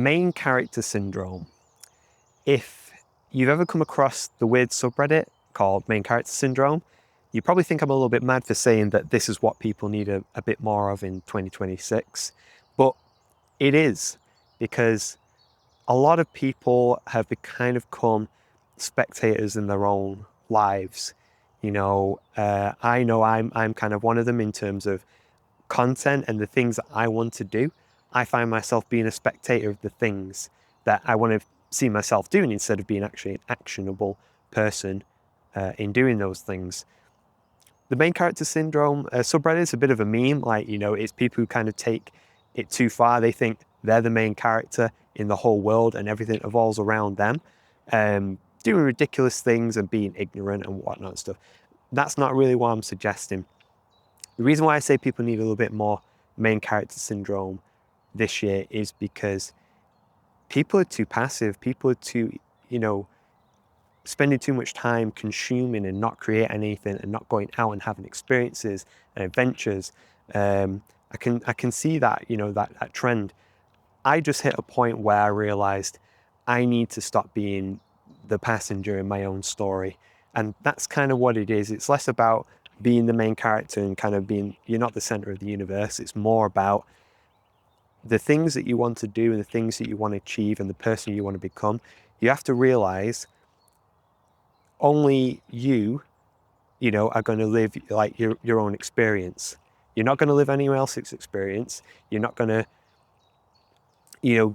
Main character syndrome. If you've ever come across the weird subreddit called main character syndrome, you probably think I'm a little bit mad for saying that this is what people need a bit more of in 2026. But it is, because a lot of people have kind of become spectators in their own lives. I know I'm kind of one of them in terms of content and the things that I want to do. I find myself being a spectator of the things that I want to see myself doing instead of being actually an actionable person in doing those things. The main character syndrome subreddit is a bit of a meme. It's people who kind of take it too far. They think they're the main character in the whole world and everything evolves around them, doing ridiculous things and being ignorant and whatnot and stuff. That's not really what I'm suggesting. The reason why I say people need a little bit more main character syndrome this year is because people are too passive. People are too, spending too much time consuming and not create anything and not going out and having experiences and adventures. I can see that, that trend. I just hit a point where I realized I need to stop being the passenger in my own story. And that's kind of what it is. It's less about being the main character and kind of being, you're not the center of the universe. It's more about the things that you want to do and the things that you want to achieve and the person you want to become. You have to realize only you, are going to live like your own experience. You're not going to live anyone else's experience. You're not going to,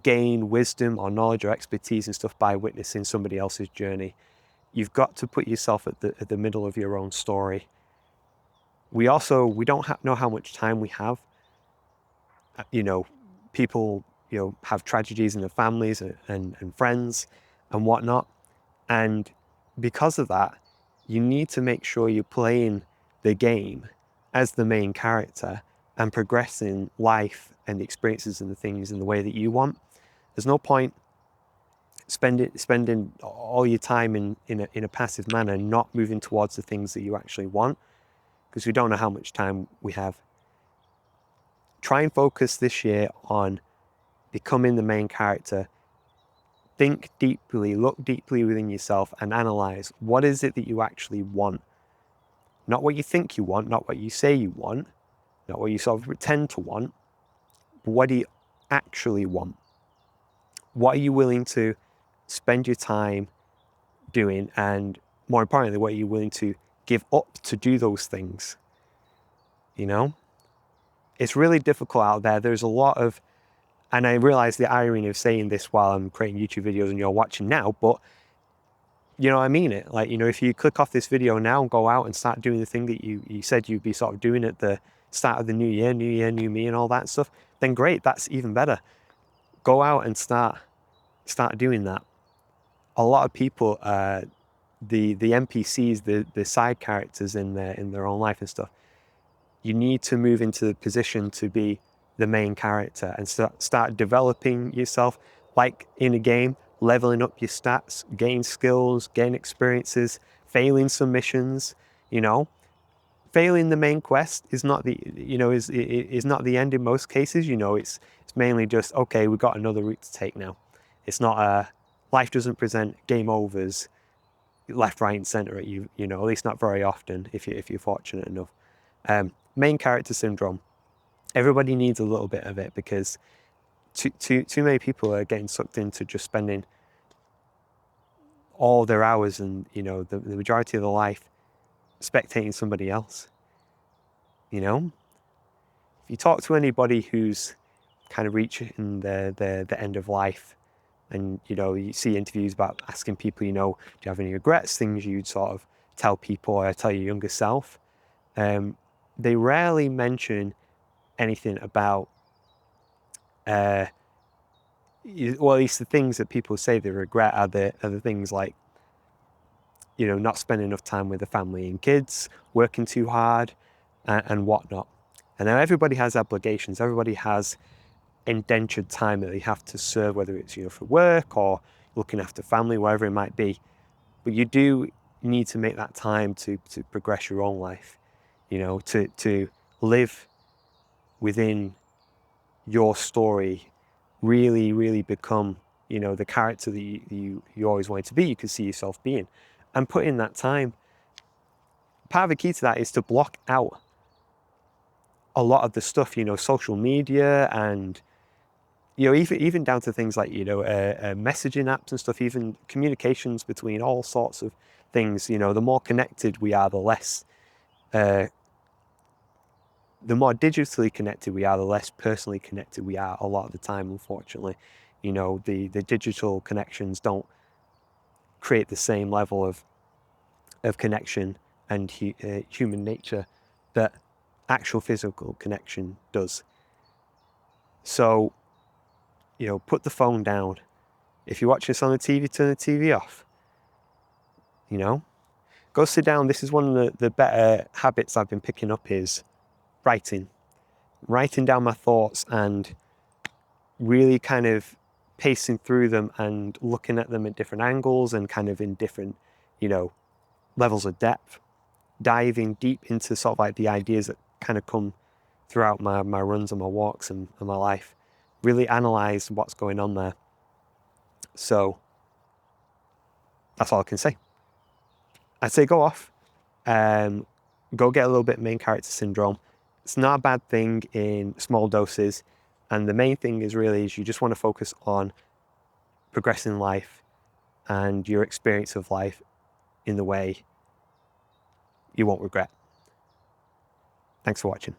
gain wisdom or knowledge or expertise and stuff by witnessing somebody else's journey. You've got to put yourself at the middle of your own story. We don't know how much time we have. People, have tragedies in their families and friends and whatnot. And because of that, you need to make sure you're playing the game as the main character and progressing life and the experiences and the things in the way that you want. There's no point spending all your time in a passive manner, not moving towards the things that you actually want, because we don't know how much time we have. Try and focus this year on becoming the main character. Think deeply, look deeply within yourself and analyze what is it that you actually want. Not what you think you want, not what you say you want, not what you sort of pretend to want, but what do you actually want? What are you willing to spend your time doing? And more importantly, what are you willing to give up to do those things? It's really difficult out there. There's a lot of, and I realize the irony of saying this while I'm creating YouTube videos and you're watching now, but I mean it. If you click off this video now and go out and start doing the thing that you said you'd be sort of doing at the start of the new year, new me and all that stuff, then great, that's even better. Go out and start doing that. A lot of people, the NPCs, the side characters in their own life and stuff, you need to move into the position to be the main character and start developing yourself, like in a game, leveling up your stats, gain skills, gain experiences, failing some missions. Failing the main quest is not the is not the end in most cases. It's mainly just, okay, we've got another route to take now. It's not life doesn't present game overs left, right, and center at you. At least not very often if you're fortunate enough. Main character syndrome. Everybody needs a little bit of it, because too many people are getting sucked into just spending all their hours and the majority of their life spectating somebody else. If you talk to anybody who's kind of reaching the end of life, and you see interviews about asking people, do you have any regrets, things you'd sort of tell people or tell your younger self, they rarely mention anything about well, at least the things that people say they regret are the things like, not spending enough time with the family and kids, working too hard, and whatnot. And now everybody has obligations. Everybody has indentured time that they have to serve, whether it's for work or looking after family, whatever it might be. But you do need to make that time to progress your own life, to live within your story really, really become, you know, the character that you always wanted to be, you could see yourself being. And put in that time, part of the key to that is to block out a lot of the stuff, you know, social media and, you know, even down to things like, you know, messaging apps and stuff, even communications between all sorts of things. You know, the more connected we are, the less, the more digitally connected we are, the less personally connected we are a lot of the time, unfortunately. You know, the digital connections don't create the same level of connection and human nature that actual physical connection does. So, you know, put the phone down. If you're watching this on the TV, turn the TV off. You know, go sit down. This is one of the better habits I've been picking up is writing down my thoughts and really kind of pacing through them and looking at them at different angles and kind of in different, you know, levels of depth, diving deep into sort of like the ideas that kind of come throughout my runs and my walks and my life, really analyze what's going on there. So that's all I can say. I'd say go off, go get a little bit of main character syndrome. It's not a bad thing in small doses. And the main thing is really is you just want to focus on progressing life and your experience of life in the way you won't regret. Thanks for watching.